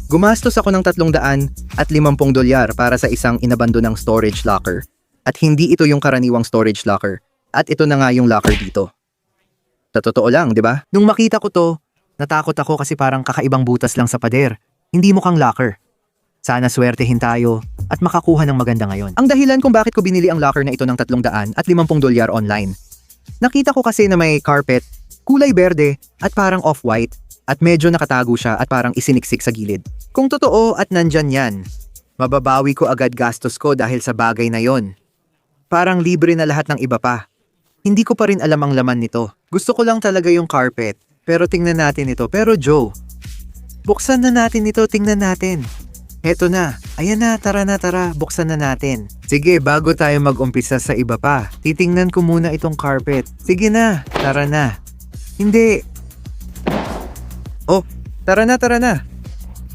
Gumastos ako ng $350 para sa isang inabandonang storage locker. At hindi ito yung karaniwang storage locker. At ito na nga yung locker dito. Sa totoo lang, di ba? Nung makita ko to, natakot ako kasi parang kakaibang butas lang sa pader. Hindi mukhang locker. Sana swertehin tayo at makakuha ng maganda ngayon. Ang dahilan kung bakit ko binili ang locker na ito ng $350 online. Nakita ko kasi na may carpet, kulay berde at parang off-white at medyo nakatago siya at parang isiniksik sa gilid. Kung totoo at nandyan yan, mababawi ko agad gastos ko dahil sa bagay na yon. Parang libre na lahat ng iba pa. Hindi ko pa rin alam ang laman nito. Gusto ko lang talaga yung carpet. Pero tingnan natin ito. Pero Joe, buksan na natin ito, tingnan natin. Heto na. Ayan na, tara, buksan na natin. Sige, bago tayo mag-umpisa sa iba pa, titingnan ko muna itong carpet. Sige na, tara na. Hindi. Oh, tara na.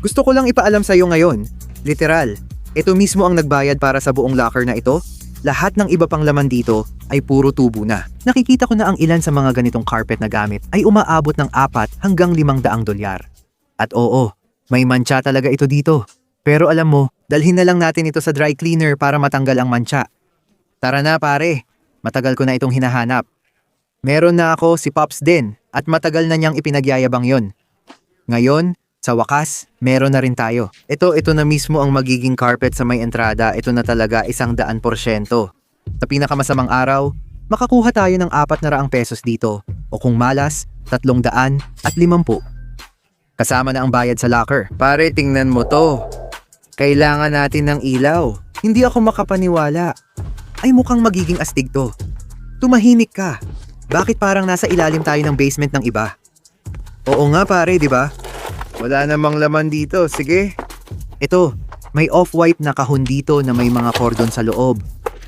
Gusto ko lang ipaalam sa'yo ngayon. Literal, ito mismo ang nagbayad para sa buong locker na ito. Lahat ng iba pang laman dito ay puro tubo na. Nakikita ko na ang ilan sa mga ganitong carpet na gamit ay umaabot ng $4 hanggang $500. At oo, may mantsa talaga ito dito. Pero alam mo, dalhin na lang natin ito sa dry cleaner para matanggal ang mantsa. Tara na pare, matagal ko na itong hinahanap. Meron na ako si Pops din at matagal na niyang ipinagyayabang yon. Ngayon, sa wakas, meron na rin tayo. Ito na mismo ang magiging carpet sa may entrada. Ito na talaga 100%. Sa pinakamasamang araw, makakuha tayo ng ₱400 dito. O kung malas, 350. Kasama na ang bayad sa locker. Pare, tingnan mo to. Kailangan natin ng ilaw. Hindi ako makapaniwala. Ay mukhang magiging astig to. Tumahimik ka. Bakit parang nasa ilalim tayo ng basement ng iba? Oo nga pare, di ba? Wala namang laman dito, sige. Ito, may off-white na kahon dito na may mga cordon sa loob.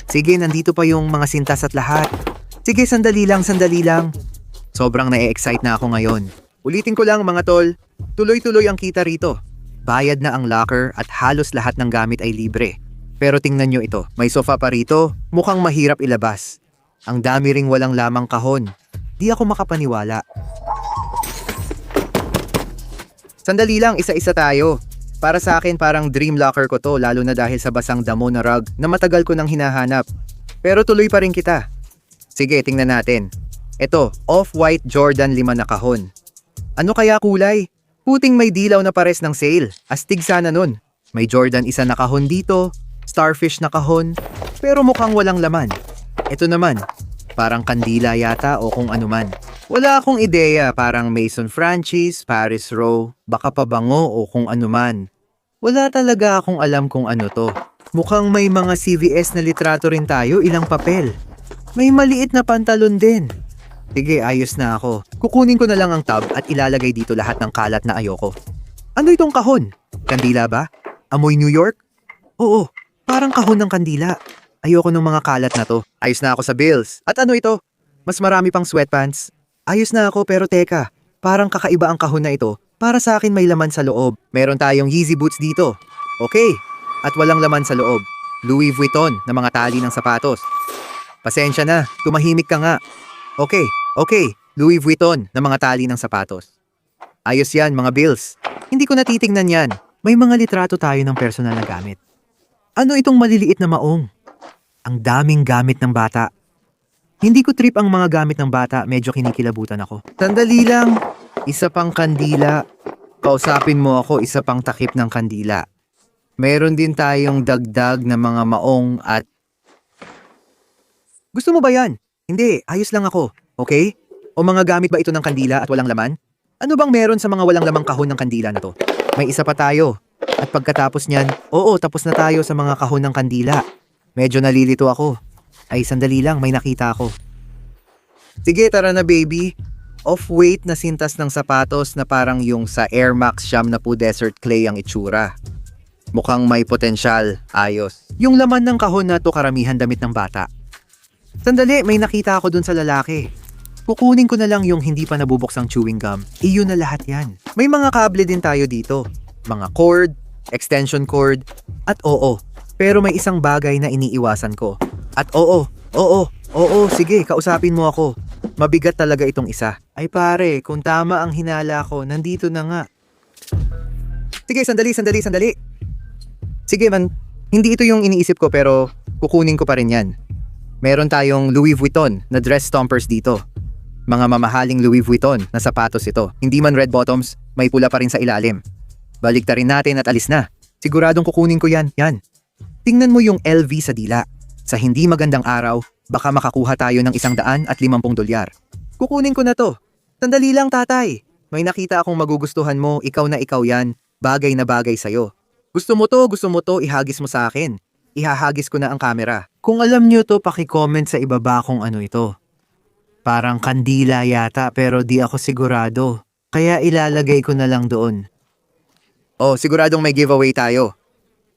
Sige, nandito pa yung mga sintas at lahat. Sige, sandali lang. Sobrang na-excite na ako ngayon. Ulitin ko lang mga tol, tuloy-tuloy ang kita rito. Bayad na ang locker at halos lahat ng gamit ay libre. Pero tingnan nyo ito, may sofa pa rito, mukhang mahirap ilabas. Ang dami ring walang lamang kahon. Di ako makapaniwala. Sandali lang, isa-isa tayo. Para sa akin parang dream locker ko to, lalo na dahil sa basang damo na rug na matagal ko nang hinahanap. Pero tuloy pa rin kita. Sige, tingnan natin. Ito, off-white Jordan 5 na kahon. Ano kaya kulay? Puting may dilaw na pares ng sale. Astig sana nun. May Jordan 1 na kahon dito, starfish na kahon, pero mukhang walang laman. Ito naman, parang kandila yata o kung ano man. Wala akong ideya, parang Mason Franchise, Paris Row, baka pabango o kung ano man. Wala talaga akong alam kung ano to. Mukhang may mga CVS na litrato rin tayo, ilang papel. May maliit na pantalon din. Sige, ayos na ako. Kukunin ko na lang ang tub at ilalagay dito lahat ng kalat na ayoko. Ano itong kahon? Kandila ba? Amoy New York? Oo, parang kahon ng kandila. Ayoko ng mga kalat na to. Ayos na ako sa bills. At ano ito? Mas marami pang sweatpants. Ayos na ako pero teka, parang kakaiba ang kahon na ito. Para sa akin may laman sa loob. Meron tayong Yeezy boots dito. Okay, at walang laman sa loob. Louis Vuitton na mga tali ng sapatos. Pasensya na, tumahimik ka nga. Okay, Louis Vuitton na mga tali ng sapatos. Ayos yan, mga bills. Hindi ko natitingnan yan. May mga litrato tayo ng personal na gamit. Ano itong maliliit na maong? Ang daming gamit ng bata. Hindi ko trip ang mga gamit ng bata, medyo kinikilabutan ako. Sandali lang, isa pang kandila. Kausapin mo ako, isa pang takip ng kandila. Meron din tayong dagdag na mga maong at... Gusto mo ba yan? Hindi, ayos lang ako, okay? O mga gamit ba ito ng kandila at walang laman? Ano bang meron sa mga walang lamang kahon ng kandila na to? May isa pa tayo. At pagkatapos niyan, oo, tapos na tayo sa mga kahon ng kandila. Medyo nalilito ako. Ay, sandali lang, may nakita ako. Sige, tara na baby. Off-weight na sintas ng sapatos na parang yung sa Air Max Shampoo Desert Clay ang itsura. Mukhang may potensyal, ayos. Yung laman ng kahon na to karamihan damit ng bata. Sandali, may nakita ako dun sa lalaki. Kukunin ko na lang yung hindi pa nabubuksang chewing gum. Iyon na lahat yan. May mga kable din tayo dito. Mga cord, extension cord, at oo. Pero may isang bagay na iniiwasan ko. At oo, sige, kausapin mo ako. Mabigat talaga itong isa. Ay pare, kung tama ang hinala ko, nandito na nga. Sige, sandali. Sige man, hindi ito yung iniisip ko pero kukunin ko pa rin yan. Meron tayong Louis Vuitton na dress stompers dito. Mga mamahaling Louis Vuitton na sapatos ito. Hindi man red bottoms, may pula pa rin sa ilalim. Baliktarin natin at alis na. Siguradong kukunin ko yan. Tingnan mo yung LV sa dila. Sa hindi magandang araw, baka makakuha tayo ng $150. Kukunin ko na to. Sandali lang, tatay. May nakita akong magugustuhan mo, ikaw na ikaw yan. Bagay na bagay sa'yo. Gusto mo to, ihagis mo sa akin. Ihahagis ko na ang camera. Kung alam nyo to, paki-comment sa ibaba kung ano ito. Parang kandila yata pero di ako sigurado. Kaya ilalagay ko na lang doon. Oh, siguradong may giveaway tayo.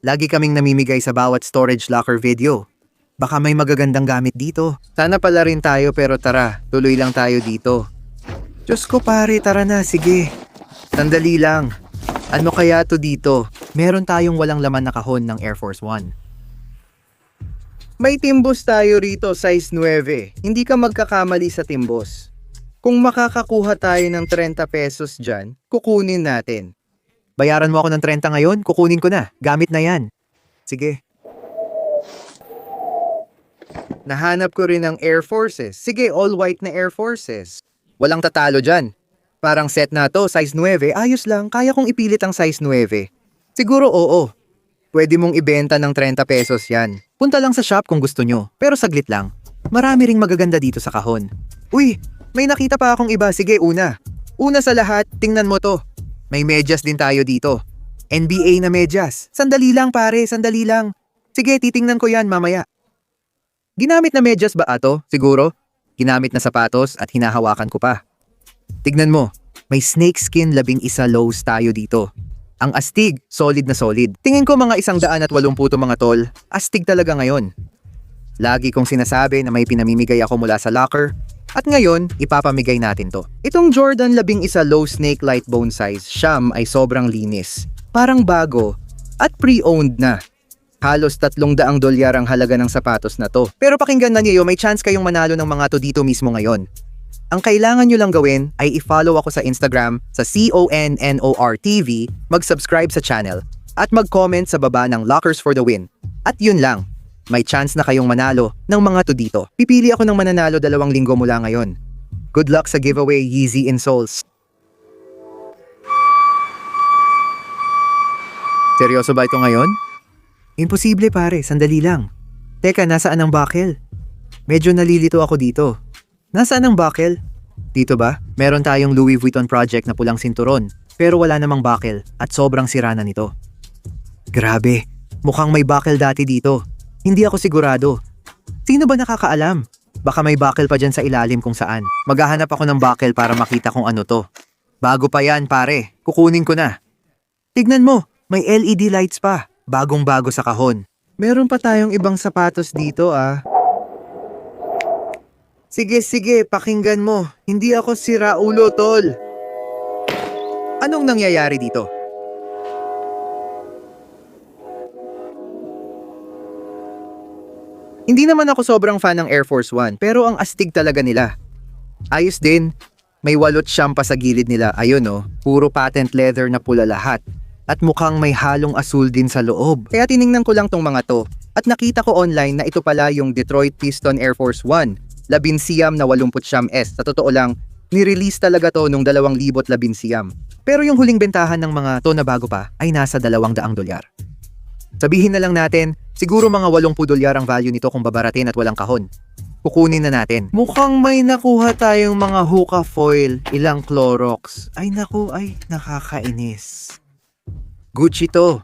Lagi kaming namimigay sa bawat storage locker video. Baka may magagandang gamit dito. Sana pala rin tayo pero tara, tuloy lang tayo dito. Diyos ko pare, tara na, sige. Sandali lang. Ano kaya to dito? Meron tayong walang laman na kahon ng Air Force One. May timbos tayo rito, size 9. Hindi ka magkakamali sa timbos. Kung makakakuha tayo ng 30 pesos dyan, kukunin natin. Bayaran mo ako ng 30 ngayon, kukunin ko na. Gamit na yan. Sige. Nahanap ko rin ng Air Forces. Sige, all white na Air Forces. Walang tatalo dyan. Parang set na to, size 9. Ayos lang, kaya kong ipilit ang size 9. Siguro oo. Pwede mong ibenta ng 30 pesos yan. Punta lang sa shop kung gusto nyo. Pero saglit lang. Marami ring magaganda dito sa kahon. Uy, may nakita pa akong iba. Sige, una. Una sa lahat, tingnan mo to. May medyas din tayo dito. NBA na medyas. Sandali lang pare, sandali lang. Sige, titingnan ko yan mamaya. Ginamit na medyas ba ato? Siguro. Ginamit na sapatos at hinahawakan ko pa. Tignan mo, may snakeskin 11 lows tayo dito. Ang astig, solid na solid. Tingin ko mga 180 to mga tol. Astig talaga ngayon. Lagi kong sinasabi na may pinamimigay ako mula sa locker. At ngayon, ipapamigay natin to. Itong Jordan 11 low snake light bone size Sham ay sobrang linis. Parang bago at pre-owned na. Halos $300 ang halaga ng sapatos na to. Pero pakinggan na niyo, may chance kayong manalo ng mga to dito mismo ngayon. Ang kailangan nyo lang gawin ay i-follow ako sa Instagram sa CONNORTV, mag-subscribe sa channel, at mag-comment sa baba ng Lockers for the Win. At yun lang, may chance na kayong manalo ng mga to dito. Pipili ako ng mananalo 2 linggo mula ngayon. Good luck sa giveaway, Yeezy Insoles. Seryoso ba ito ngayon? Imposible pare, sandali lang. Teka, nasaan ang buckle? Medyo nalilito ako dito. Nasaan ang buckle? Dito ba? Meron tayong Louis Vuitton project na pulang sinturon, pero wala namang buckle at sobrang sira na nito. Grabe, mukhang may buckle dati dito. Hindi ako sigurado. Sino ba nakakaalam? Baka may buckle pa dyan sa ilalim kung saan. Maghahanap ako ng buckle para makita kung ano to. Bago pa yan pare, kukunin ko na. Tignan mo, may LED lights pa. Bagong-bago sa kahon. Meron pa tayong ibang sapatos dito ah. Sige, pakinggan mo. Hindi ako sira ulo, tol. Anong nangyayari dito? Hindi naman ako sobrang fan ng Air Force One, pero ang astig talaga nila. Ayos din. May walot siyam pa sa gilid nila. Ayun oh, puro patent leather na pula lahat. At mukhang may halong asul din sa loob. Kaya tiningnan ko lang tong mga to. At nakita ko online na ito pala yung Detroit Piston Air Force One. 11 na 89S. Sa totoo lang, ni-release talaga to nung 2011. Pero yung huling bentahan ng mga to na bago pa ay nasa $200. Sabihin na lang natin, siguro mga $80 ang value nito kung babaratin at walang kahon. Kukunin na natin. Mukhang may nakuha tayong mga hookah foil, ilang Clorox. Ay naku, ay nakakainis. Gucci to.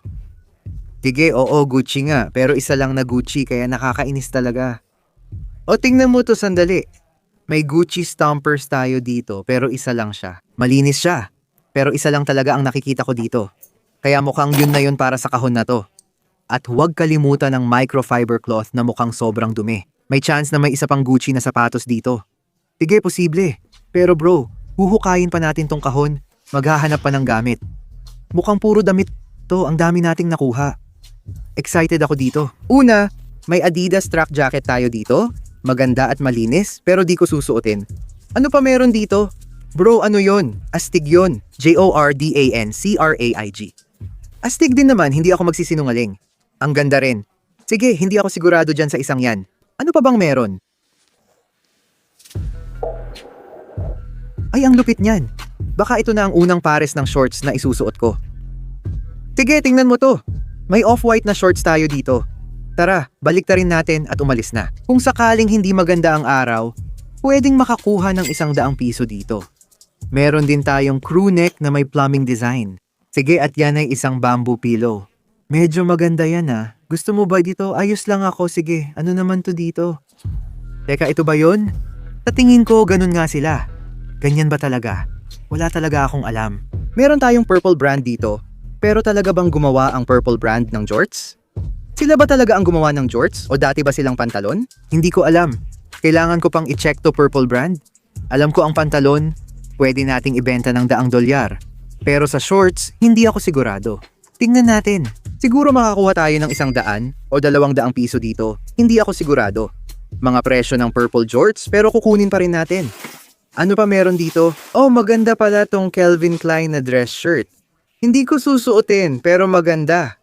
Sige, oo, Gucci nga. Pero isa lang na Gucci, kaya nakakainis talaga. O tingnan mo to sandali. May Gucci stompers tayo dito, pero isa lang siya. Malinis siya. Pero isa lang talaga ang nakikita ko dito. Kaya mukhang yun na yun para sa kahon na to. At huwag kalimutan ng microfiber cloth na mukhang sobrang dumi. May chance na may isa pang Gucci na sapatos dito. Sige, posible. Pero bro, huhukayin pa natin tong kahon. Maghahanap pa ng gamit. Mukhang puro damit to, ang dami nating nakuha. Excited ako dito. Una, may Adidas track jacket tayo dito. Maganda at malinis, pero di ko susuotin. Ano pa meron dito? Bro, ano yon? Astig yon. JORDANCRAIG. Astig din naman, hindi ako magsisinungaling. Ang ganda rin. Sige, hindi ako sigurado dyan sa isang yan. Ano pa bang meron? Ay, ang lupit niyan. Baka ito na ang unang pares ng shorts na isusuot ko. Sige, tingnan mo to. May off-white na shorts tayo dito. Tara, balik na rin natin at umalis na. Kung sakaling hindi maganda ang araw, pwedeng makakuha ng 100 piso dito. Meron din tayong crew neck na may plumbing design. Sige, at yan ay isang bamboo pillow. Medyo maganda yan ah. Gusto mo ba dito? Ayos lang ako. Sige, ano naman to dito? Teka, ito ba yun? Sa tingin ko, ganun nga sila. Ganyan ba talaga? Wala talaga akong alam. Meron tayong purple brand dito. Pero talaga bang gumawa ang purple brand ng jorts? Sila ba talaga ang gumawa ng jorts? O dati ba silang pantalon? Hindi ko alam. Kailangan ko pang i-check to purple brand. Alam ko ang pantalon, pwede nating ibenta ng $100. Pero sa shorts, hindi ako sigurado. Tingnan natin. Siguro makakuha tayo ng 100 o 200 piso dito. Hindi ako sigurado. Mga presyo ng purple jorts pero kukunin pa rin natin. Ano pa meron dito? Oh, maganda pala tong Calvin Klein na dress shirt. Hindi ko susuotin pero maganda.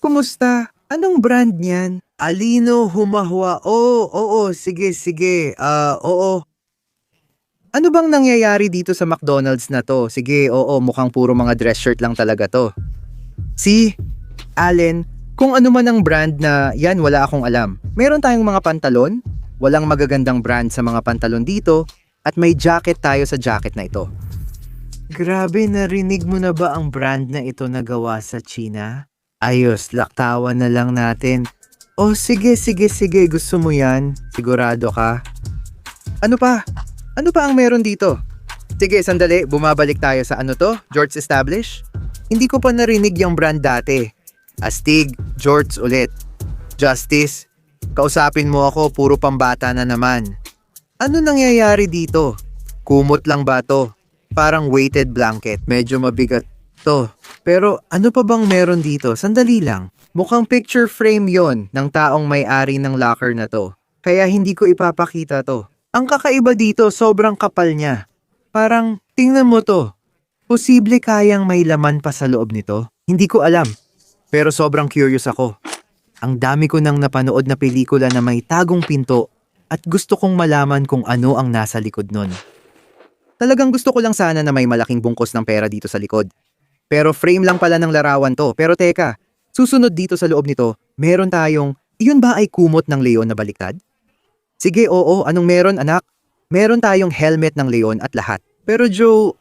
Kumusta? Anong brand niyan? Alino Humahua. Oo, sige. Oo. Ano bang nangyayari dito sa McDonald's na to? Sige, oo, mukhang puro mga dress shirt lang talaga to. Si Allen, kung ano man ang brand na yan, wala akong alam. Meron tayong mga pantalon, walang magagandang brand sa mga pantalon dito, at may jacket tayo sa jacket na ito. Grabe, narinig mo na ba ang brand na ito na gawa sa China? Ayos, laktawan na lang natin. Oh, sige, gusto mo yan? Sigurado ka? Ano pa? Ano pa ang meron dito? Sige, sandali, bumabalik tayo sa ano to? Jorts Establish? Hindi ko pa narinig yung brand dati. Astig, Jorts ulit. Justice, kausapin mo ako, puro pambata na naman. Ano nangyayari dito? Kumot lang ba to? Parang weighted blanket, medyo mabigat to. Pero ano pa bang meron dito? Sandali lang. Mukhang picture frame yon ng taong may-ari ng locker na to. Kaya hindi ko ipapakita to. Ang kakaiba dito, sobrang kapal niya. Parang, tingnan mo to. Posible kayang may laman pa sa loob nito? Hindi ko alam. Pero sobrang curious ako. Ang dami ko nang napanood na pelikula na may tagong pinto at gusto kong malaman kung ano ang nasa likod nun. Talagang gusto ko lang sana na may malaking bungkos ng pera dito sa likod. Pero frame lang pala ng larawan to. Pero teka, susunod dito sa loob nito, meron tayong, iyon ba ay kumot ng leon na baliktad? Sige, oo, anong meron anak? Meron tayong helmet ng leon at lahat. Pero Joe,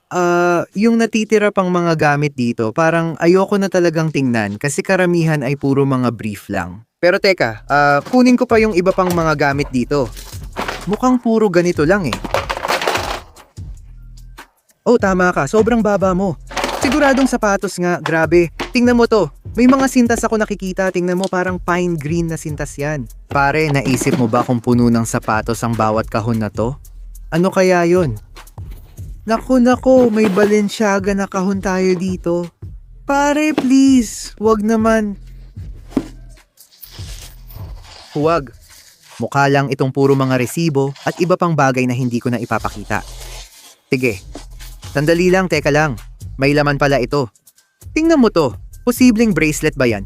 yung natitira pang mga gamit dito, parang ayoko na talagang tingnan kasi karamihan ay puro mga brief lang. Pero teka, kunin ko pa yung iba pang mga gamit dito. Mukhang puro ganito lang eh. Oh, tama ka, sobrang baba mo. Siguradong sapatos nga, grabe. Tingnan mo to, may mga sintas ako nakikita, tingnan mo parang pine green na sintas yan. Pare, naisip mo ba kung puno ng sapatos ang bawat kahon na to? Ano kaya yon? Naku, may Balenciaga na kahon tayo dito. Pare, please, wag naman. Huwag. Mukha lang itong puro mga resibo at iba pang bagay na hindi ko na ipapakita. Sige, sandali lang, teka lang. May laman pala ito. Tingnan mo to. Posibleng bracelet ba yan?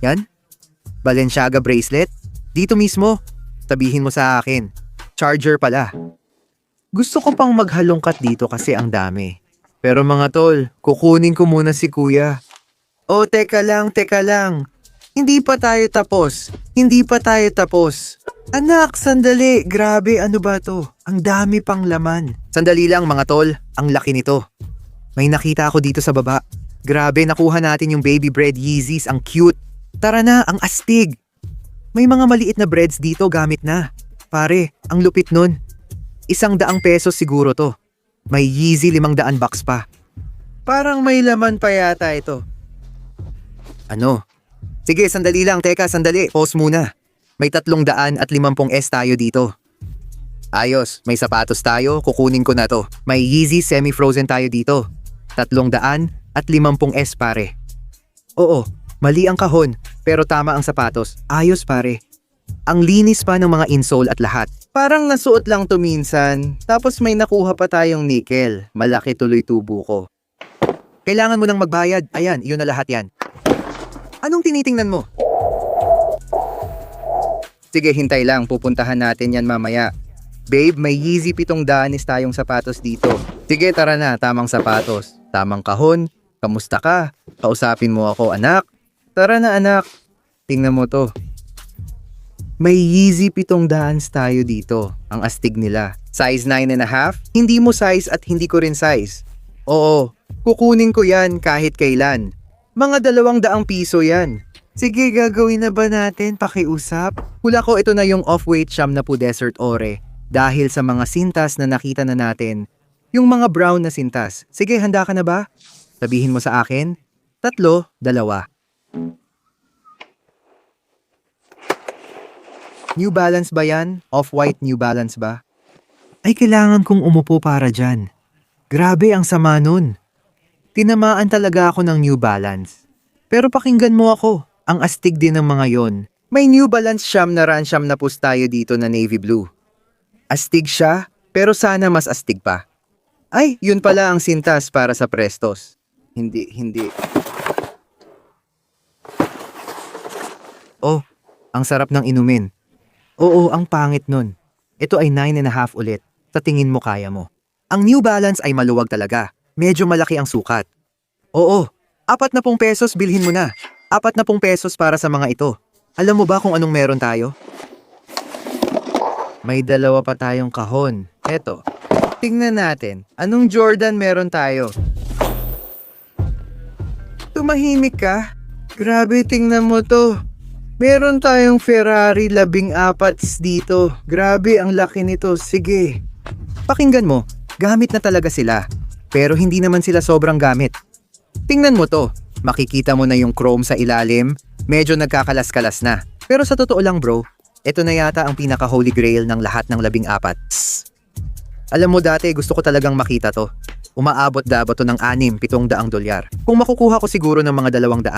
Yan? Balenciaga bracelet? Dito mismo. Sabihin mo sa akin. Charger pala. Gusto ko pang maghalongkat dito kasi ang dami. Pero mga tol, kukunin ko muna si kuya. Oh, teka lang. Hindi pa tayo tapos. Anak, sandali. Grabe, ano ba to? Ang dami pang laman. Sandali lang mga tol. Ang laki nito. May nakita ako dito sa baba. Grabe, nakuha natin yung baby bread Yeezys. Ang cute. Tara na, ang astig. May mga maliit na breads dito gamit na. Pare, ang lupit nun. 100 pesos siguro to. May Yeezy 500 bucks pa. Parang may laman pa yata ito. Ano? Sige, sandali lang. Teka, sandali. Pause muna. May 350 S tayo dito. Ayos, may sapatos tayo. Kukunin ko na to. May Yeezy semi-frozen tayo dito. 350 S pare. Oo, mali ang kahon. Pero tama ang sapatos. Ayos pare. Ang linis pa ng mga insole at lahat. Parang nasuot lang to minsan. Tapos may nakuha pa tayong nickel. Malaki tuloy tubo ko. Kailangan mo nang magbayad. Ayan, iyon na lahat yan. Anong tinitingnan mo? Sige, hintay lang. Pupuntahan natin yan mamaya. Babe, may Yeezy 700 tayong sapatos dito. Sige, tara na. Tamang sapatos. Tamang kahon. Kamusta ka? Kausapin mo ako, anak. Tara na, anak. Tingnan mo to. May Yeezy 700 tayo dito. Ang astig nila. Size 9.5? Hindi mo size at hindi ko rin size. Oo, kukunin ko yan kahit kailan. Mga 200 piso yan. Sige, gagawin na ba natin? Pakiusap? Hula ko ito na yung off-white Sham na po Desert Ore. Dahil sa mga sintas na nakita na natin. Yung mga brown na sintas. Sige, handa ka na ba? Sabihin mo sa akin. 3, 2. New Balance ba yan? Off-white New Balance ba? Ay, kailangan kong umupo para dyan. Grabe ang sama nun. Tinamaan talaga ako ng New Balance. Pero pakinggan mo ako, ang astig din ng mga yon. May New Balance Sham na ransham na pus tayo dito na navy blue. Astig siya, pero sana mas astig pa. Ay, yun pala ang sintas para sa Prestos. Hindi. Oh, ang sarap ng inumin. Oo, ang pangit nun. Ito ay 9.5 ulit. Sa tingin mo kaya mo. Ang New Balance ay maluwag talaga. Medyo malaki ang sukat. Oo, 40 pesos bilhin mo na. 40 pesos para sa mga ito. Alam mo ba kung anong meron tayo? May 2 pa tayong kahon. Eto, tingnan natin. Anong Jordan meron tayo? Tumahimik ka? Grabe, tingnan mo to. Meron tayong Ferrari 14 dito. Grabe, ang laki nito. Sige. Pakinggan mo, gamit na talaga sila. Pero hindi naman sila sobrang gamit. Tingnan mo to. Makikita mo na yung chrome sa ilalim. Medyo nagkakalas-kalas na. Pero sa totoo lang bro, ito na yata ang pinaka-holy grail ng lahat ng 14. Alam mo dati, gusto ko talagang makita to. Umaabot-dabot to ng 6-700 dolyar. Kung makukuha ko siguro ng mga 200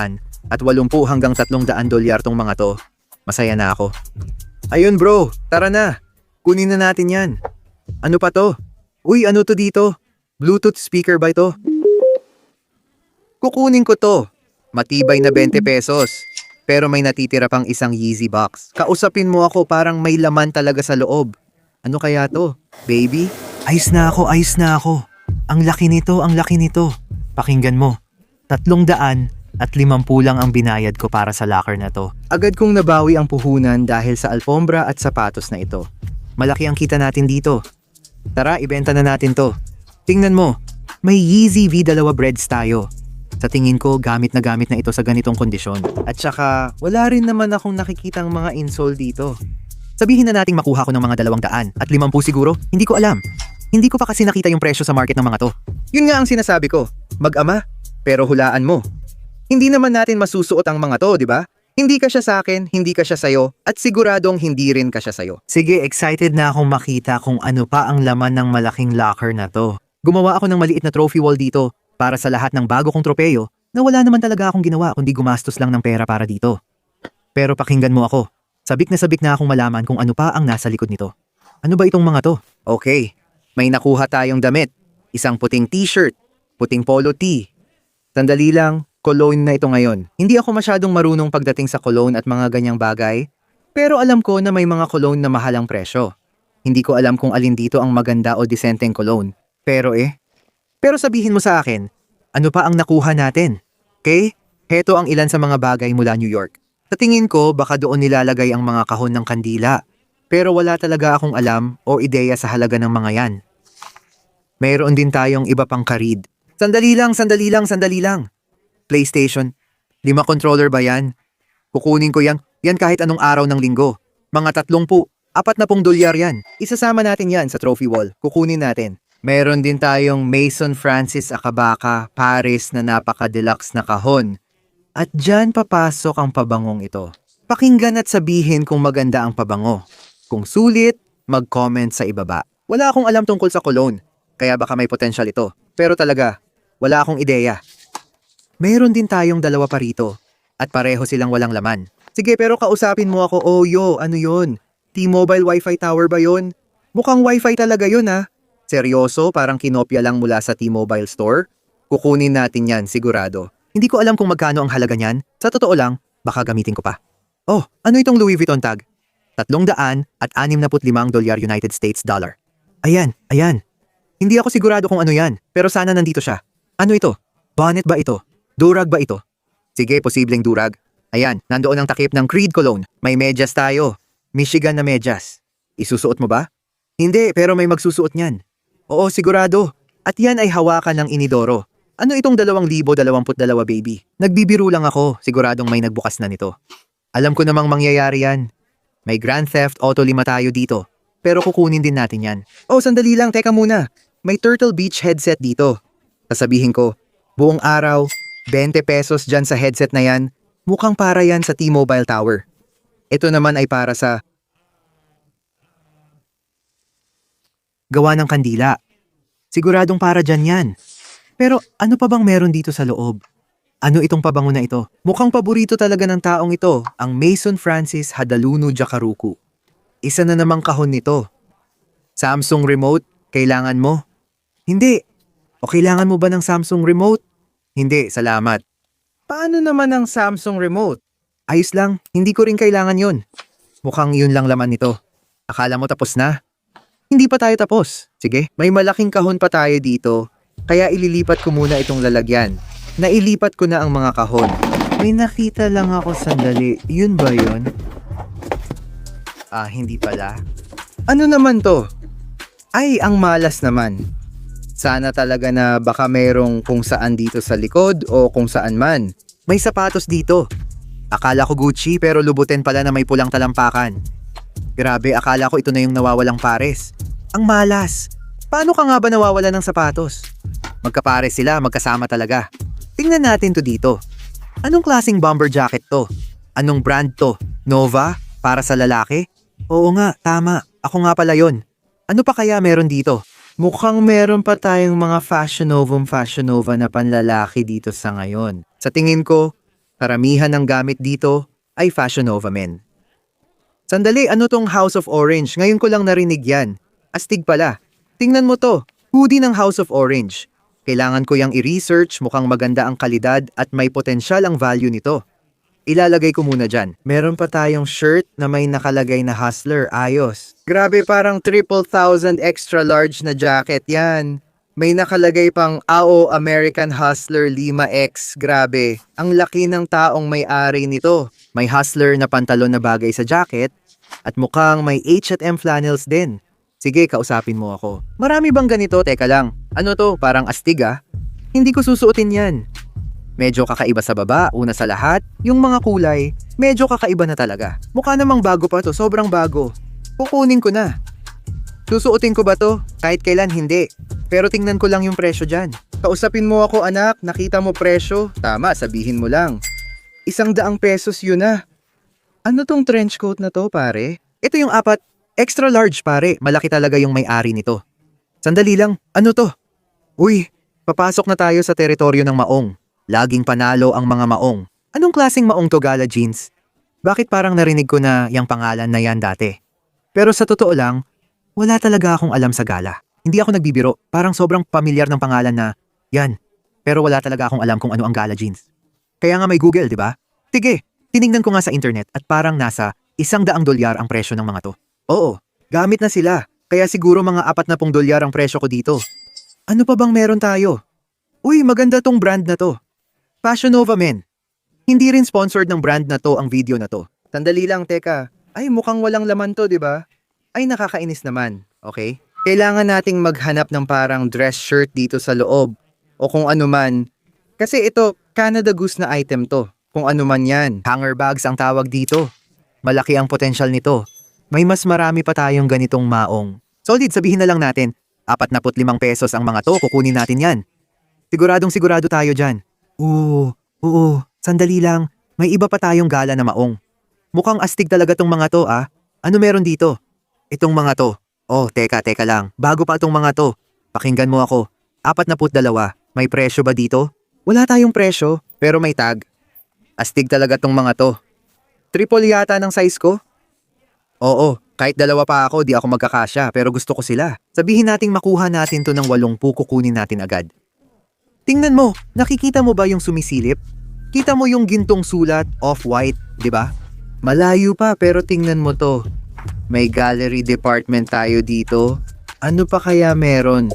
at 80 hanggang 300 dolyar tong mga to, masaya na ako. Ayun bro, tara na. Kunin na natin yan. Ano pa to? Uy, ano to dito? Bluetooth speaker ba ito? Kukunin ko to. Matibay na 20 pesos. Pero may natitira pang isang Yeezy box. Kausapin mo ako, parang may laman talaga sa loob. Ano kaya to? Baby? Ayos na ako. Ang laki nito. Pakinggan mo. 350 lang ang binayad ko para sa locker na to. Agad kong nabawi ang puhunan dahil sa alfombra at sapatos na ito. Malaki ang kita natin dito. Tara, ibenta na natin to. Tingnan mo, may Yeezy V2 breads tayo. Sa tingin ko, gamit na ito sa ganitong kondisyon. At saka, wala rin naman akong nakikitang mga insole dito. Sabihin na nating makuha ko ng mga 200 at 50 siguro, hindi ko alam. Hindi ko pa kasi nakita yung presyo sa market ng mga to. Yun nga ang sinasabi ko, mag-ama, pero hulaan mo. Hindi naman natin masusuot ang mga to, di ba? Hindi ka siya sa akin, hindi ka siya sayo, at siguradong hindi rin ka siya sayo. Sige, excited na akong makita kung ano pa ang laman ng malaking locker na to. Gumawa ako ng maliit na trophy wall dito para sa lahat ng bago kong tropeyo na wala naman talaga akong ginawa kundi gumastos lang ng pera para dito. Pero pakinggan mo ako. Sabik na akong malaman kung ano pa ang nasa likod nito. Ano ba itong mga to? Okay, may nakuha tayong damit. Isang puting t-shirt, puting polo tee. Sandali lang. Cologne na ito ngayon. Hindi ako masyadong marunong pagdating sa cologne at mga ganyang bagay, pero alam ko na may mga cologne na mahalang presyo. Hindi ko alam kung alin dito ang maganda o disenteng cologne. Pero sabihin mo sa akin, ano pa ang nakuha natin? Okay? Heto ang ilan sa mga bagay mula New York. Sa tingin ko, baka doon nilalagay ang mga kahon ng kandila. Pero wala talaga akong alam o ideya sa halaga ng mga yan. Mayroon din tayong iba pang karid. Sandali lang. PlayStation. 5 controller ba yan? Kukunin ko yan. Yan kahit anong araw ng linggo. Mga 30, 40 dolyar yan. Isasama natin yan sa trophy wall. Kukunin natin. Meron din tayong Mason Francis Akabaka Paris na napaka-deluxe na kahon. At dyan papasok ang pabangong ito. Pakinggan at sabihin kung maganda ang pabango. Kung sulit, mag-comment sa ibaba. Wala akong alam tungkol sa cologne, kaya baka may potential ito. Pero talaga, wala akong ideya. Meron din tayong 2 pa rito at pareho silang walang laman. Sige, pero kausapin mo ako. Oh, ano yun? T-Mobile Wi-Fi tower ba yun? Mukhang Wi-Fi talaga yun ha. Seryoso, parang kinopya lang mula sa T-Mobile store? Kukunin natin yan, sigurado. Hindi ko alam kung magkano ang halaga niyan. Sa totoo lang, baka gamitin ko pa. Oh, ano itong Louis Vuitton tag? $365 United States dollar. Ayan, ayan. Hindi ako sigurado kung ano yan, pero sana nandito siya. Ano ito? Bonnet ba ito? Durag ba ito? Sige, posibleng durag. Ayan, nandoon ang takip ng Creed Cologne. May medyas tayo. Michigan na medyas. Isusuot mo ba? Hindi, pero may magsusuot niyan. Oo, sigurado. At yan ay hawakan ng inidoro. Ano itong 2022 baby? Nagbibiro lang ako, siguradong may nagbukas na nito. Alam ko namang mangyayari yan. May Grand Theft Auto 5 tayo dito. Pero kukunin din natin yan. Oh, sandali lang, teka muna. May Turtle Beach headset dito. Sasabihin ko, buong araw, 20 pesos dyan sa headset na yan. Mukhang para yan sa T-Mobile Tower. Ito naman ay para sa gawa ng kandila. Siguradong para dyan yan. Pero ano pa bang meron dito sa loob? Ano itong pabango na ito? Mukhang paborito talaga ng taong ito, ang Mason Francis Hadaluno Jakaruku. Isa na namang kahon nito. Samsung remote, kailangan mo? Hindi. O kailangan mo ba ng Samsung remote? Hindi, salamat. Paano naman ang Samsung remote? Ayos lang, hindi ko rin kailangan yun. Mukhang yun lang laman nito. Akala mo tapos na? Hindi pa tayo tapos. Sige, may malaking kahon pa tayo dito. Kaya ililipat ko muna itong lalagyan. Nailipat ko na ang mga kahon. May nakita lang ako sandali. Yun ba yun? Hindi pala. Ano naman to? Ay, ang malas naman. Sana talaga na baka merong kung saan dito sa likod o kung saan man. May sapatos dito. Akala ko Gucci pero lubutin pala na may pulang talampakan. Grabe, akala ko ito na yung nawawalang pares. Ang malas. Paano ka nga ba nawawala ng sapatos? Magkapares sila, magkasama talaga. Tingnan natin to dito. Anong klaseng bomber jacket to? Anong brand to? Nova? Para sa lalaki? Oo nga, tama. Ako nga pala yon. Ano pa kaya meron dito? Mukhang meron pa tayong mga Fashion Nova na panlalaki dito sa ngayon. Sa tingin ko, karamihan ng gamit dito ay Fashion Nova men. Sandali, ano tong House of Orange? Ngayon ko lang narinig yan. Astig pala. Tingnan mo to. Hoodie ng House of Orange. Kailangan ko yang i-research, mukhang maganda ang kalidad at may potensyal ang value nito. Ilalagay ko muna dyan. Meron pa tayong shirt na may nakalagay na Hustler. Ayos. Grabe, parang 3,000 extra large na jacket yan. May nakalagay pang AO American Hustler 5X. Grabe. Ang laki ng taong may-ari nito. May Hustler na pantalon na bagay sa jacket at mukhang may H&M flannels din. Sige, kausapin mo ako. Marami bang ganito? Teka lang. Ano to? Parang astig ah. Hindi ko susuotin yan. Medyo kakaiba sa baba, una sa lahat. Yung mga kulay, medyo kakaiba na talaga. Mukha namang bago pa to, sobrang bago. Kukunin ko na. Susuotin ko ba to? Kahit kailan hindi. Pero tingnan ko lang yung presyo dyan. Kausapin mo ako anak, nakita mo presyo? Tama, sabihin mo lang. 100 pesos yun na. Ano tong trench coat na to pare? Ito yung extra large pare, malaki talaga yung may-ari nito. Sandali lang, ano to? Uy, papasok na tayo sa teritoryo ng maong. Laging panalo ang mga maong. Anong klaseng maong to Gala Jeans? Bakit parang narinig ko na yung pangalan na yan dati? Pero sa totoo lang, wala talaga akong alam sa Gala. Hindi ako nagbibiro, parang sobrang pamilyar ng pangalan na yan. Pero wala talaga akong alam kung ano ang Gala Jeans. Kaya nga may Google, di ba? Sige, tinignan ko nga sa internet at parang nasa $100 ang presyo ng mga to. Oo, gamit na sila. Kaya siguro mga $40 ang presyo ko dito. Ano pa bang meron tayo? Uy, maganda tong brand na to. Fashion Nova men. Hindi rin sponsored ng brand na to ang video na to. Sandali lang, teka. Ay, mukhang walang laman to, di ba? Ay, nakakainis naman. Okay? Kailangan nating maghanap ng parang dress shirt dito sa loob. O kung ano man. Kasi ito, Canada Goose na item to. Kung ano man yan. Hanger bags ang tawag dito. Malaki ang potensyal nito. May mas marami pa tayong ganitong maong. Solid, sabihin na lang natin, 45 pesos ang mga to, kukunin natin yan. Siguradong sigurado tayo dyan. Oo, sandali lang, may iba pa tayong Gala na maong. Mukhang astig talaga tong mga to ah. Ano meron dito? Itong mga to. Oh, teka lang, bago pa itong mga to. Pakinggan mo ako, 42, may presyo ba dito? Wala tayong presyo, pero may tag. Astig talaga tong mga to. Triple yata ng size ko? Oo, kahit 2 pa ako, di ako magkakasya, pero gusto ko sila. Sabihin nating makuha natin to ng 80, kukunin natin agad. Tingnan mo, nakikita mo ba yung sumisilip? Kita mo yung gintong sulat, off-white, di ba? Malayo pa pero tingnan mo to. May gallery department tayo dito. Ano pa kaya meron?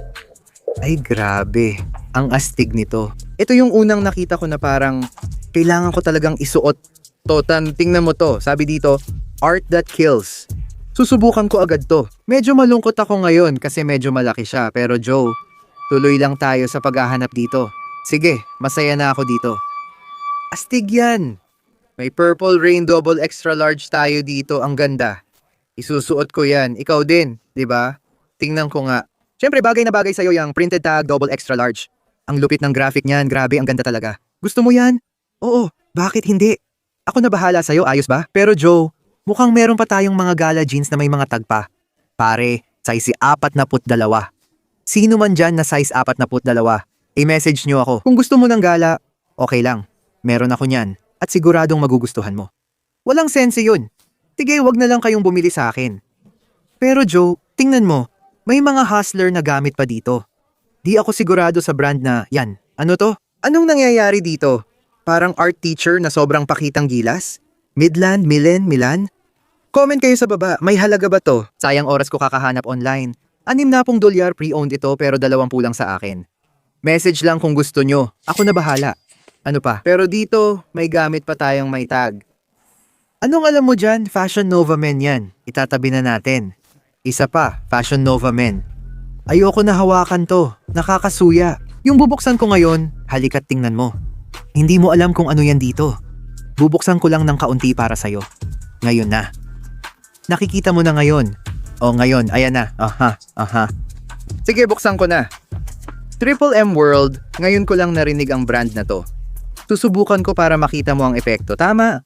Ay grabe, ang astig nito. Ito yung unang nakita ko na parang kailangan ko talagang isuot. Tingnan mo to, sabi dito, art that kills. Susubukan ko agad to. Medyo malungkot ako ngayon kasi medyo malaki siya. Pero Joe, tuloy lang tayo sa paghahanap dito. Sige, masaya na ako dito. Astig yan. May purple rain double extra large tayo dito. Ang ganda. Isusuot ko yan. Ikaw din, di ba? Tingnan ko nga. Siyempre bagay na bagay sa'yo yung printed tag double extra large. Ang lupit ng graphic niyan. Grabe, ang ganda talaga. Gusto mo yan? Oo, bakit hindi? Ako na bahala sa'yo, ayos ba? Pero Joe, mukhang meron pa tayong mga gala jeans na may mga tag pa. Pare, size 42. Sino man dyan na size 42? I-message nyo ako. Kung gusto mo ng gala, okay lang. Meron ako niyan at siguradong magugustuhan mo. Walang sense yun. Sige, wag na lang kayong bumili sa akin. Pero Joe, tingnan mo, may mga hustler na gamit pa dito. Di ako sigurado sa brand na yan. Ano to? Anong nangyayari dito? Parang art teacher na sobrang pakitang gilas? Midland, Milan? Comment kayo sa baba, may halaga ba to? Sayang oras ko kakahanap online. $60 pre-owned ito pero 20 lang sa akin. Message lang kung gusto nyo. Ako na bahala. Ano pa? Pero dito, may gamit pa tayong may tag. Anong alam mo dyan? Fashion Nova Men yan. Itatabi na natin. Isa pa, Fashion Nova Men. Ayoko na hawakan to. Nakakasuya. Yung bubuksan ko ngayon, halika't tingnan mo. Hindi mo alam kung ano yan dito. Bubuksan ko lang ng kaunti para sa'yo. Ngayon na. Nakikita mo na ngayon. O ngayon, ayan na. Aha. Sige, buksan ko na. Triple M World, ngayon ko lang narinig ang brand na to. Susubukan ko para makita mo ang epekto. Tama.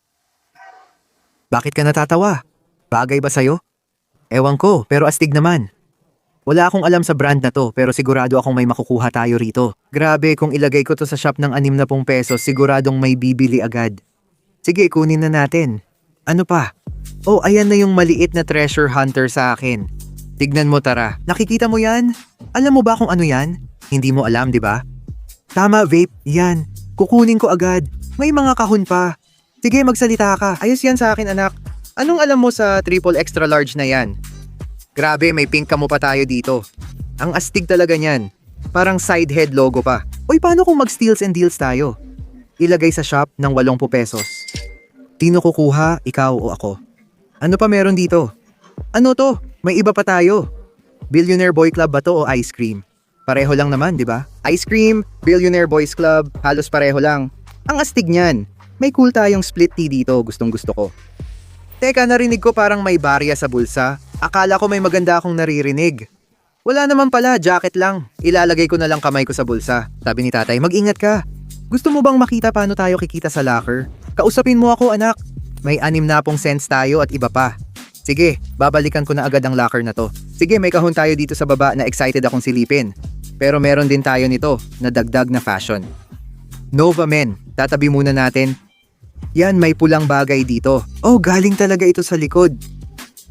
Bakit ka natatawa? Bagay ba sa'yo? Ewan ko, pero astig naman. Wala akong alam sa brand na to, pero sigurado akong may makukuha tayo rito. Grabe, kung ilagay ko to sa shop ng 60 pesos, siguradong may bibili agad. Sige, kunin na natin. Ano pa? Oh, ayan na yung maliit na treasure hunter sa akin. Tignan mo, tara. Nakikita mo yan? Alam mo ba kung ano yan? Hindi mo alam, di ba? Tama, vape. Yan. Kukunin ko agad. May mga kahon pa. Sige, magsalita ka. Ayos yan sa akin, anak. Anong alam mo sa triple extra large na yan? Grabe, may pink camo pa tayo dito. Ang astig talaga niyan. Parang side head logo pa. Uy, paano kung mag-steals and deals tayo? Ilagay sa shop ng 80 pesos. Sino kukuha, ikaw o ako? Ano pa meron dito? Ano to? May iba pa tayo. Billionaire Boy Club ba to o ice cream? Pareho lang naman, di ba? Ice cream, Billionaire Boys Club, halos pareho lang. Ang astig niyan. May cool tayong split tea dito, gustong gusto ko. Teka, narinig ko parang may barya sa bulsa. Akala ko may maganda akong naririnig. Wala naman pala, jacket lang. Ilalagay ko na lang kamay ko sa bulsa. Sabi ni tatay, mag-ingat ka. Gusto mo bang makita paano tayo kikita sa locker? Kausapin mo ako, anak. May 60 cents tayo at iba pa. Sige, babalikan ko na agad ang locker na to. Sige, may kahon tayo dito sa baba na excited akong silipin. Pero meron din tayo nito na dagdag na fashion. Nova Men, tatabi muna natin. Yan, may pulang bagay dito. Oh, galing talaga ito sa likod.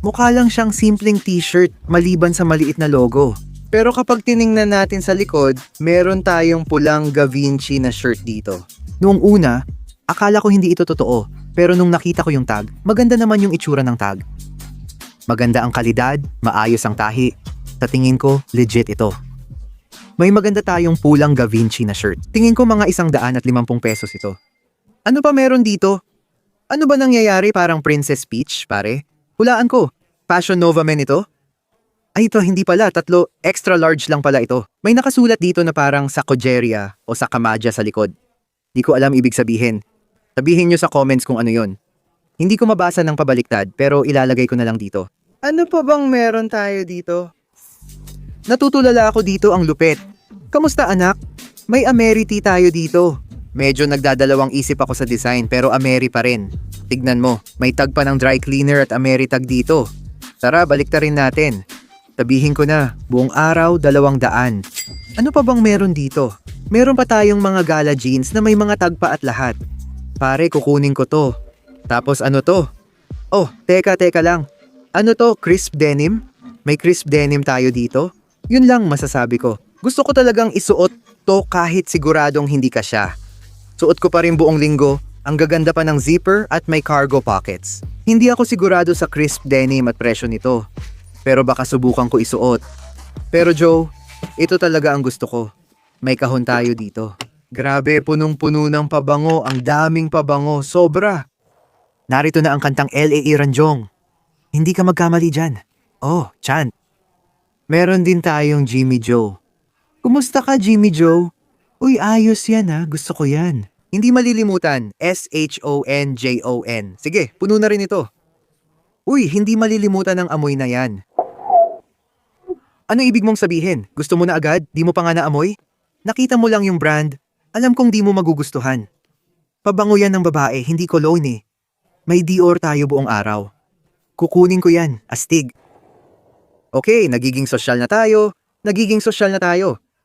Mukha lang siyang simpleng t-shirt maliban sa maliit na logo. Pero kapag tiningnan natin sa likod, meron tayong pulang Da Vinci na shirt dito. Noong una, akala ko hindi ito totoo. Pero nung nakita ko yung tag, maganda naman yung itsura ng tag. Maganda ang kalidad, maayos ang tahi. Sa tingin ko, legit ito. May maganda tayong pulang Da Vinci na shirt. Tingin ko mga 150 pesos ito. Ano pa meron dito? Ano ba nangyayari, parang Princess Peach, pare? Hulaan ko. Fashion Nova Men ito? Ay ito, hindi pala. 3 extra large lang pala ito. May nakasulat dito na parang Sakojeria o Sakamadja sa likod. Di ko alam ibig sabihin. Sabihin nyo sa comments kung ano yon. Hindi ko mabasa ng pabaliktad pero ilalagay ko na lang dito. Ano pa bang meron tayo dito? Natutulala ako dito, ang lupit. Kamusta, anak? May Amerity tayo dito. Medyo nagdadalawang isip ako sa design pero Ameri pa rin. Tignan mo, may tag pa ng dry cleaner at Ameri tag dito. Tara, baliktarin natin. Sabihin ko na, buong araw 200. Ano pa bang meron dito? Meron pa tayong mga gala jeans na may mga tag pa at lahat. Pare, kukunin ko to. Tapos ano to? Oh, teka lang. Ano to, crisp denim? May crisp denim tayo dito? Yun lang masasabi ko. Gusto ko talagang isuot To kahit siguradong hindi ka siya. Suot ko pa rin buong linggo, ang gaganda pa ng zipper at may cargo pockets. Hindi ako sigurado sa crisp denim at presyo nito. Pero baka subukan ko isuot. Pero Joe, ito talaga ang gusto ko. May kahon tayo dito. Grabe, punong-puno ng pabango, ang daming pabango, sobra. Narito na ang kantang L.A. Ranjong. Hindi ka magkamali dyan. Oh, chant. Meron din tayong Jimmy Joe. Kumusta ka, Jimmy Joe? Uy, ayos yan ha. Gusto ko yan. Hindi malilimutan, S-H-O-N-J-O-N. Sige, puno na rin ito. Uy, hindi malilimutan ang amoy na yan. Ano ibig mong sabihin? Gusto mo na agad? Di mo pa nga naamoy? Nakita mo lang yung brand. Alam kong di mo magugustuhan. Pabango yan ng babae, hindi cologne eh. May Dior tayo buong araw. Kukunin ko yan, astig. Okay, nagiging sosyal na tayo.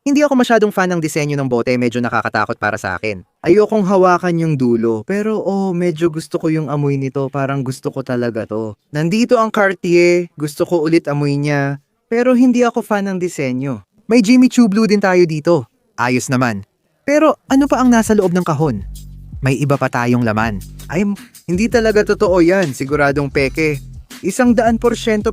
Hindi ako masyadong fan ng disenyo ng bote, medyo nakakatakot para sa akin. Ayokong hawakan yung dulo, pero medyo gusto ko yung amoy nito, parang gusto ko talaga to. Nandito ang Cartier, gusto ko ulit amoy niya, pero hindi ako fan ng disenyo. May Jimmy Choo Blue din tayo dito. Ayos naman. Pero ano pa ang nasa loob ng kahon? May iba pa tayong laman. Hindi talaga totoo yan, siguradong peke. 100%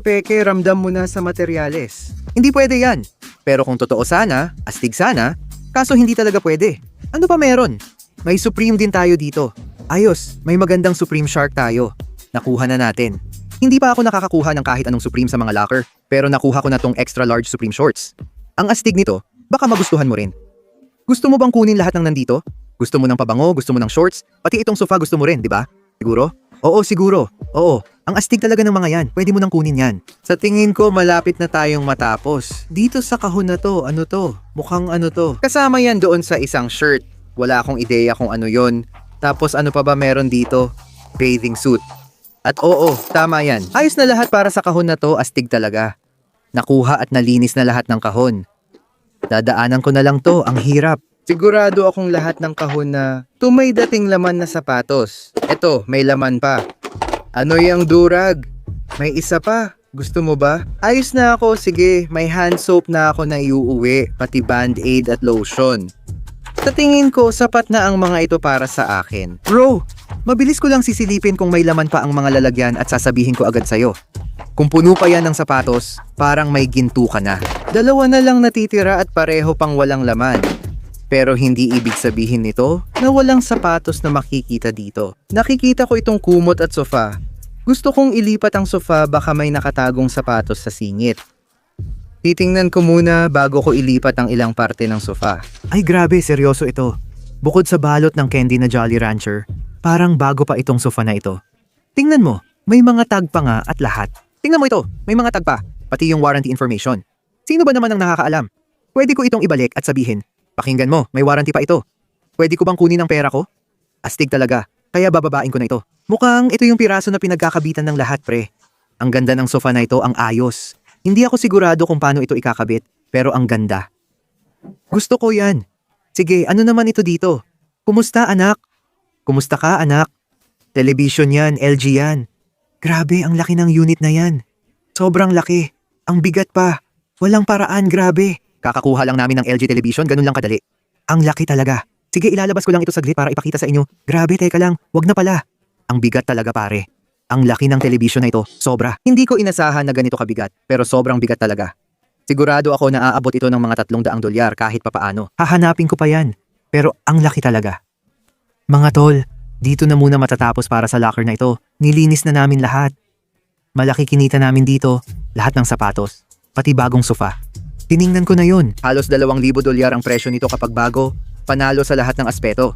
peke, ramdam mo na sa materyales. Hindi pwede yan. Pero kung totoo sana, astig sana, kaso hindi talaga pwede. Ano pa meron? May Supreme din tayo dito. Ayos, may magandang Supreme Shark tayo. Nakuha na natin. Hindi pa ako nakakakuha ng kahit anong Supreme sa mga locker, pero nakuha ko na tong extra large Supreme shorts. Ang astig nito, baka magustuhan mo rin. Gusto mo bang kunin lahat ng nandito? Gusto mo ng pabango, gusto mo ng shorts, pati itong sofa gusto mo rin, di ba? Siguro? Oo, siguro. Oo, ang astig talaga ng mga yan. Pwede mo nang kunin yan. Sa tingin ko, malapit na tayong matapos. Dito sa kahon na to, ano to? Mukhang ano to? Kasama yan doon sa isang shirt. Wala akong ideya kung ano yon. Tapos ano pa ba meron dito? Bathing suit. At oo, tama yan. Ayos na lahat para sa kahon na to, astig talaga. Nakuha at nalinis na lahat ng kahon. Dadaanan ko na lang to, ang hirap. Sigurado akong lahat ng kahon na may dating laman na sapatos. Eto, may laman pa. Ano yung durag? May isa pa. Gusto mo ba? Ayos na ako, sige. May hand soap na ako na iuuwi, pati band-aid at lotion. Sa tingin ko, sapat na ang mga ito para sa akin. Bro, mabilis ko lang sisilipin kung may laman pa ang mga lalagyan at sasabihin ko agad sa'yo. Kung puno pa yan ng sapatos, parang may ginto ka na. 2 na lang natitira at pareho pang walang laman. Pero hindi ibig sabihin nito na walang sapatos na makikita dito. Nakikita ko itong kumot at sofa. Gusto kong ilipat ang sofa, baka may nakatagong sapatos sa singit. Titingnan ko muna bago ko ilipat ang ilang parte ng sofa. Ay grabe, seryoso ito. Bukod sa balot ng candy na Jolly Rancher, parang bago pa itong sofa na ito. Tingnan mo, may mga tag pa nga at lahat. Tingnan mo ito, may mga tag pa, pati yung warranty information. Sino ba naman ang nakakaalam? Pwede ko itong ibalik at sabihin, pakinggan mo, may warranty pa ito. Pwede ko bang kunin ang pera ko? Astig talaga, kaya bababain ko na ito. Mukhang ito yung piraso na pinagkakabitan ng lahat, pre. Ang ganda ng sofa na ito, ang ayos. Hindi ako sigurado kung paano ito ikakabit, pero ang ganda. Gusto ko yan. Sige, ano naman ito dito? Kumusta, anak? Kumusta ka, anak? Television yan, LG yan. Grabe, ang laki ng unit na yan. Sobrang laki. Ang bigat pa. Walang paraan, grabe. Kakakuha lang namin ng LG television, ganun lang kadali. Ang laki talaga. Sige, ilalabas ko lang ito saglit para ipakita sa inyo. Grabe, teka lang, wag na pala. Ang bigat talaga, pare. Ang laki ng television na ito, sobra. Hindi ko inasahan na ganito kabigat, pero sobrang bigat talaga. Sigurado ako na aabot ito ng mga $300 kahit papaano. Hahanapin ko pa yan, pero ang laki talaga. Mga tol, dito na muna matatapos para sa locker na ito. Nilinis na namin lahat. Malaki kinita namin dito, lahat ng sapatos, pati bagong sofa. Tiningnan ko na yun. Halos $2,000 ang presyo nito kapag bago, panalo sa lahat ng aspeto.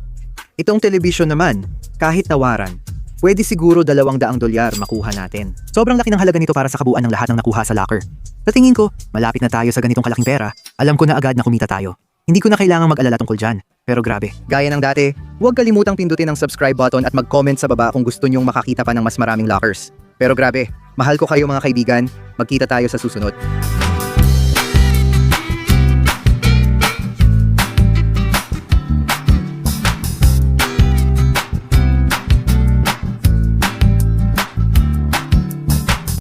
Itong television naman, kahit tawaran, pwede siguro $200 makuha natin. Sobrang laki ng halaga nito para sa kabuuan ng lahat ng nakuha sa locker. Sa tingin ko, malapit na tayo sa ganitong kalaking pera. Alam ko na agad na kumita tayo. Hindi ko na kailangang mag-alala tungkol dyan. Pero grabe. Gaya ng dati, huwag kalimutang pindutin ang subscribe button at mag-comment sa baba kung gusto nyong makakita pa ng mas maraming lockers. Pero grabe, mahal ko kayo mga kaibigan. Magkita tayo sa susunod.